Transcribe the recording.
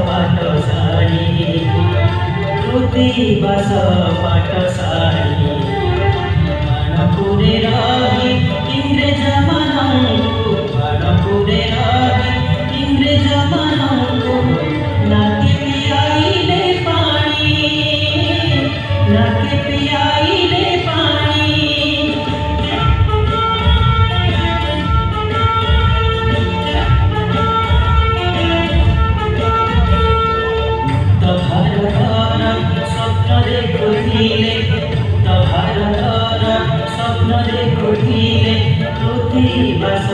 पाठशाळी पृथ्वीबास पाठशाळी बाणपुरे रही इंग्रेज मानू बाणपुरे रही इंग्रेज मानू नाके पियाइले पानी नाके पियाइले पानी भारत स्वप्न देखुले पृथ्वीबास